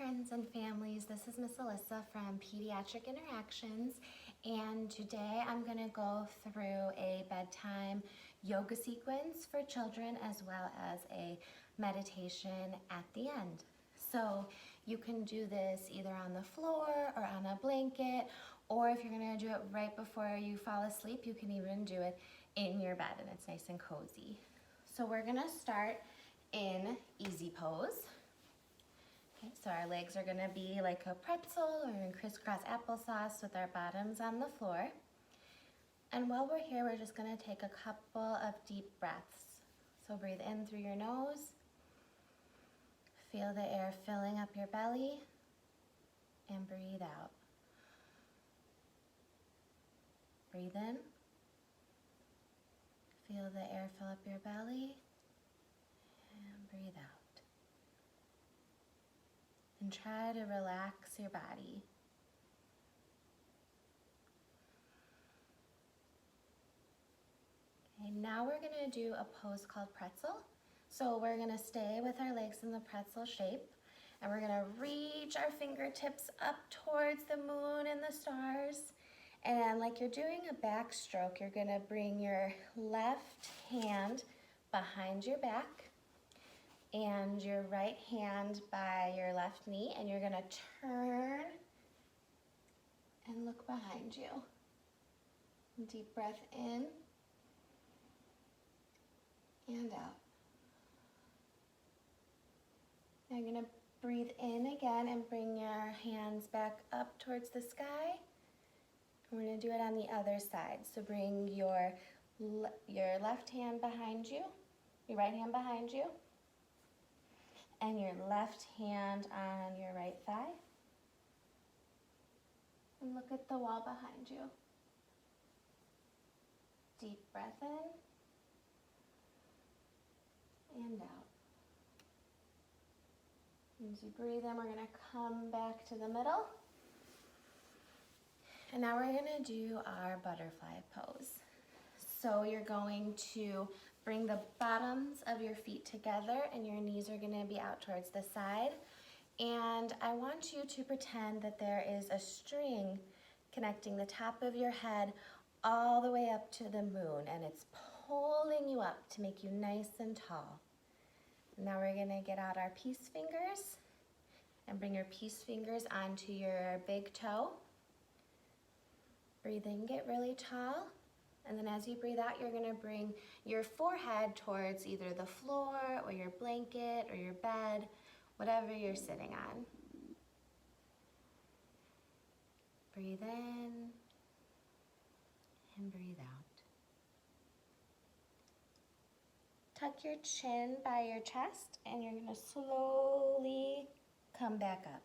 friends and families. This is Miss Alyssa from Pediatric Interactions, and today I'm going to go through a bedtime yoga sequence for children as well as a meditation at the end. So you can do this either on the floor or on a blanket, or if you're going to do it right before you fall asleep, you can even do it in your bed and it's nice and cozy. So we're going to start in easy pose. Okay, so our legs are gonna be like a pretzel or in crisscross applesauce with our bottoms on the floor. And while we're here, we're just gonna take a couple of deep breaths. So breathe in through your nose. Feel the air filling up your belly and breathe out. Breathe in. Feel the air fill up your belly and breathe out. And try to relax your body. Okay, now we're going to do a pose called pretzel. So we're going to stay with our legs in the pretzel shape, and we're going to reach our fingertips up towards the moon and the stars. And like you're doing a backstroke, you're going to bring your left hand behind your back and your right hand by your left knee, and you're gonna turn and look behind you. Deep breath in and out. Now you're gonna breathe in again and bring your hands back up towards the sky. We're gonna do it on the other side. So bring your left hand behind you, your right hand behind you, and your left hand on your right thigh. And look at the wall behind you. Deep breath in and out. As you breathe in, we're gonna come back to the middle. And now we're gonna do our butterfly pose. So you're going to bring the bottoms of your feet together and your knees are gonna be out towards the side. And I want you to pretend that there is a string connecting the top of your head all the way up to the moon, and it's pulling you up to make you nice and tall. Now we're gonna get out our peace fingers and bring your peace fingers onto your big toe. Breathe in, get really tall. And then as you breathe out, you're gonna bring your forehead towards either the floor or your blanket or your bed, whatever you're sitting on. Breathe in and breathe out. Tuck your chin by your chest and you're gonna slowly come back up.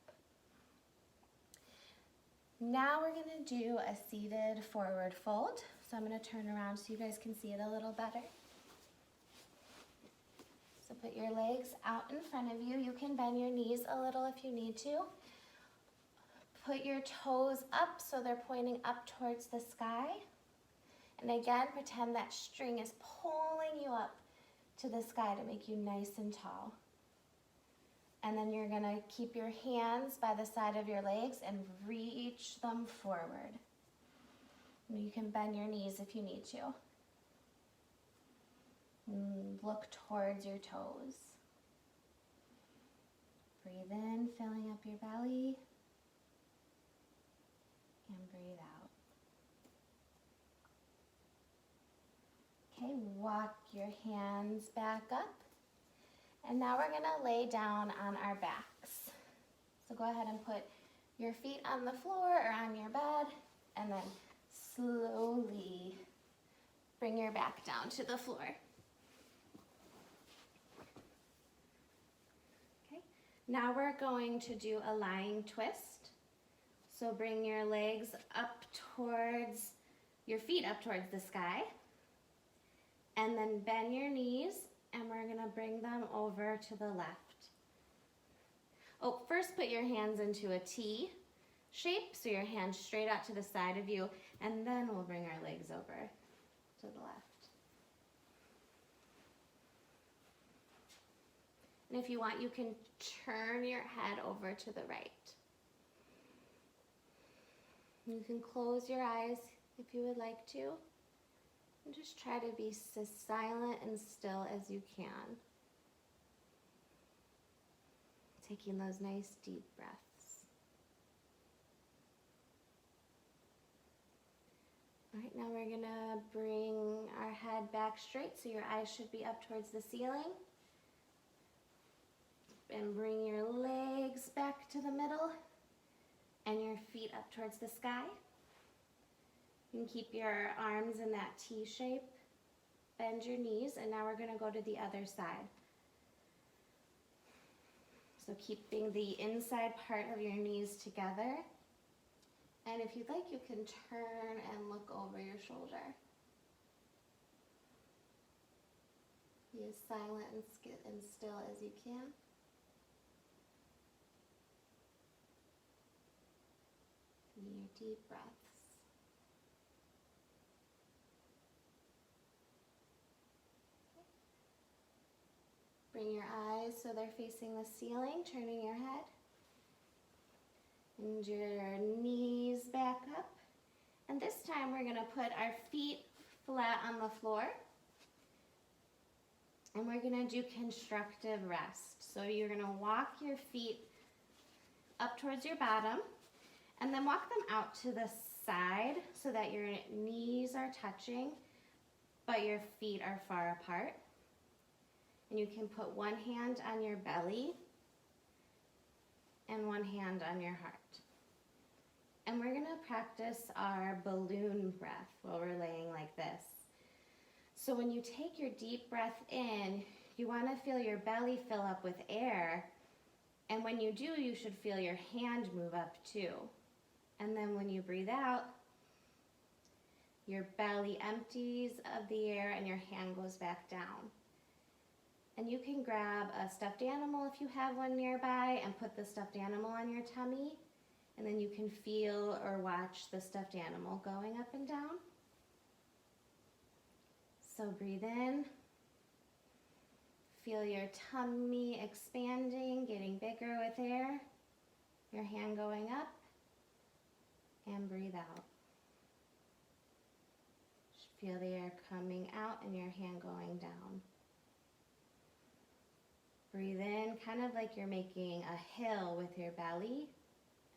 Now we're gonna do a seated forward fold. So I'm gonna turn around so you guys can see it a little better. So put your legs out in front of you. You can bend your knees a little if you need to. Put your toes up so they're pointing up towards the sky. And again, pretend that string is pulling you up to the sky to make you nice and tall. And then you're gonna keep your hands by the side of your legs and reach them forward. You can bend your knees if you need to. Look towards your toes. Breathe in, filling up your belly. And breathe out. Okay, walk your hands back up. And now we're gonna lay down on our backs. So go ahead and put your feet on the floor or on your bed, and then slowly bring your back down to the floor. Okay, now we're going to do a lying twist. So bring your legs up towards, your feet up towards the sky, and then bend your knees, and we're gonna bring them over to the left. Oh, first put your hands into a T shape, so your hands straight out to the side of you, and then we'll bring our legs over to the left. And if you want, you can turn your head over to the right. You can close your eyes if you would like to, and just try to be as silent and still as you can. Taking those nice deep breaths. All right, now we're gonna bring our head back straight so your eyes should be up towards the ceiling. And bring your legs back to the middle and your feet up towards the sky. You can keep your arms in that T shape. Bend your knees, and now we're gonna go to the other side. So keeping the inside part of your knees together. And if you'd like, you can turn and look over your shoulder. Be as silent and still as you can. Taking your deep breaths. Bring your eyes so they're facing the ceiling, turning your head. And your knees back up. And this time we're going to put our feet flat on the floor. And we're going to do constructive rest. So you're going to walk your feet up towards your bottom. And then walk them out to the side so that your knees are touching, but your feet are far apart. And you can put one hand on your belly and one hand on your heart. And we're gonna practice our balloon breath while we're laying like this. So when you take your deep breath in, you wanna feel your belly fill up with air. And when you do, you should feel your hand move up too. And then when you breathe out, your belly empties of the air and your hand goes back down. And you can grab a stuffed animal if you have one nearby and put the stuffed animal on your tummy. And then you can feel or watch the stuffed animal going up and down. So breathe in. Feel your tummy expanding, getting bigger with air. Your hand going up. And breathe out. Feel the air coming out and your hand going down. Breathe in, kind of like you're making a hill with your belly.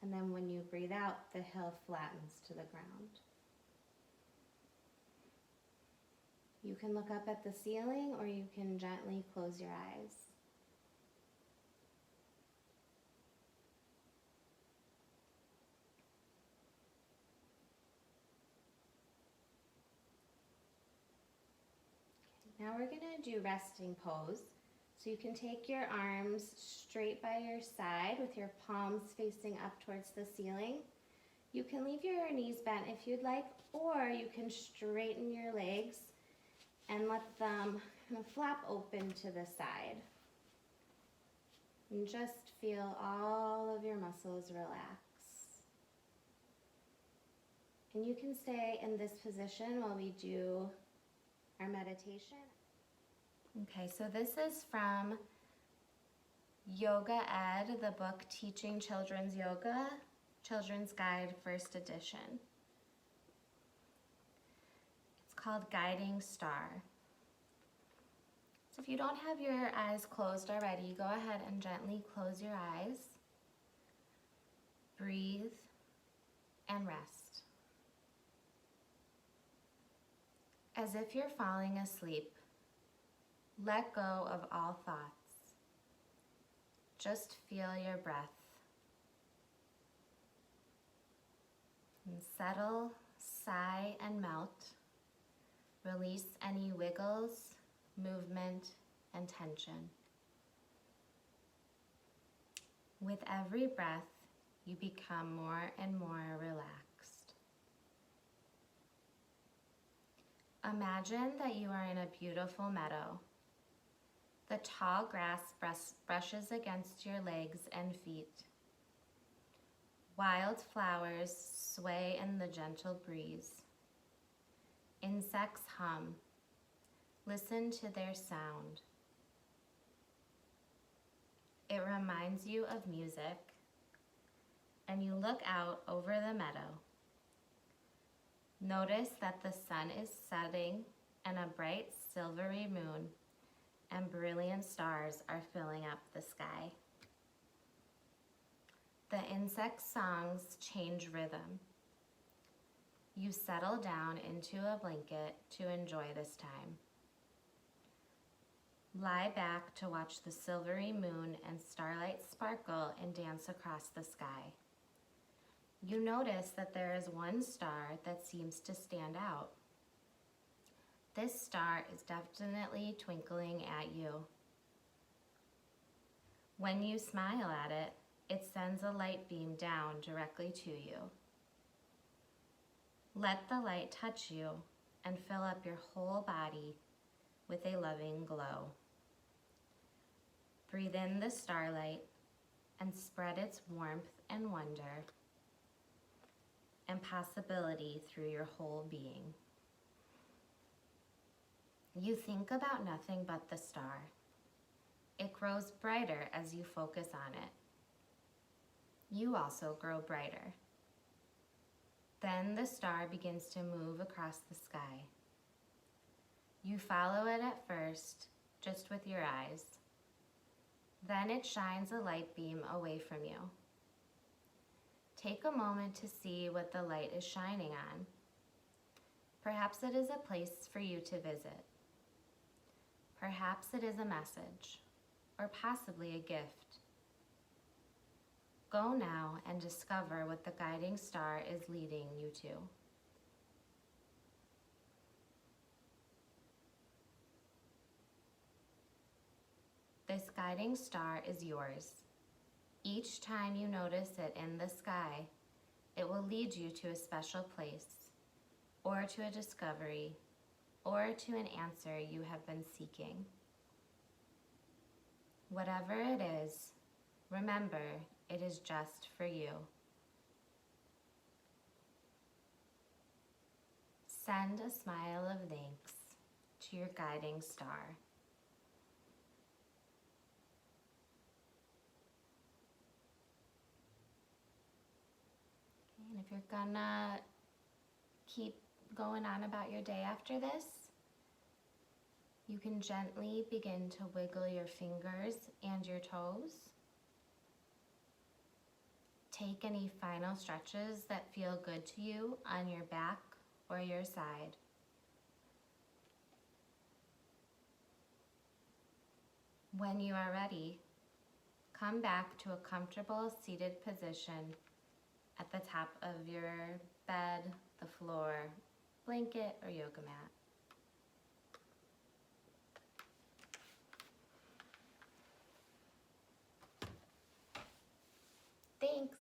And then when you breathe out, the hill flattens to the ground. You can look up at the ceiling or you can gently close your eyes. Now we're going to do resting pose. So you can take your arms straight by your side with your palms facing up towards the ceiling. You can leave your knees bent if you'd like, or you can straighten your legs and let them kind of flap open to the side. And just feel all of your muscles relax. And you can stay in this position while we do our meditation. Okay, so this is from Yoga Ed, the book Teaching Children's Yoga, Children's Guide, First Edition. It's called Guiding Star. So if you don't have your eyes closed already, go ahead and gently close your eyes. Breathe and rest. As if you're falling asleep, let go of all thoughts. Just feel your breath. And settle, sigh, and melt. Release any wiggles, movement, and tension. With every breath, you become more and more relaxed. Imagine that you are in a beautiful meadow. The tall grass brushes against your legs and feet. Wild flowers sway in the gentle breeze. Insects hum. Listen to their sound. It reminds you of music, and you look out over the meadow. Notice that the sun is setting and a bright silvery moon and brilliant stars are filling up the sky. The insect songs change rhythm. You settle down into a blanket to enjoy this time. Lie back to watch the silvery moon and starlight sparkle and dance across the sky. You notice that there is one star that seems to stand out. This star is definitely twinkling at you. When you smile at it, it sends a light beam down directly to you. Let the light touch you and fill up your whole body with a loving glow. Breathe in the starlight and spread its warmth and wonder and possibility through your whole being. You think about nothing but the star. It grows brighter as you focus on it. You also grow brighter. Then the star begins to move across the sky. You follow it at first, just with your eyes. Then it shines a light beam away from you. Take a moment to see what the light is shining on. Perhaps it is a place for you to visit. Perhaps it is a message, or possibly a gift. Go now and discover what the guiding star is leading you to. This guiding star is yours. Each time you notice it in the sky, it will lead you to a special place, or to a discovery, or to an answer you have been seeking. Whatever it is, remember, it is just for you. Send a smile of thanks to your guiding star. Okay, and if you're gonna keep going on about your day after this, you can gently begin to wiggle your fingers and your toes. Take any final stretches that feel good to you on your back or your side. When you are ready, come back to a comfortable seated position at the top of your bed, the floor, blanket, or yoga mat.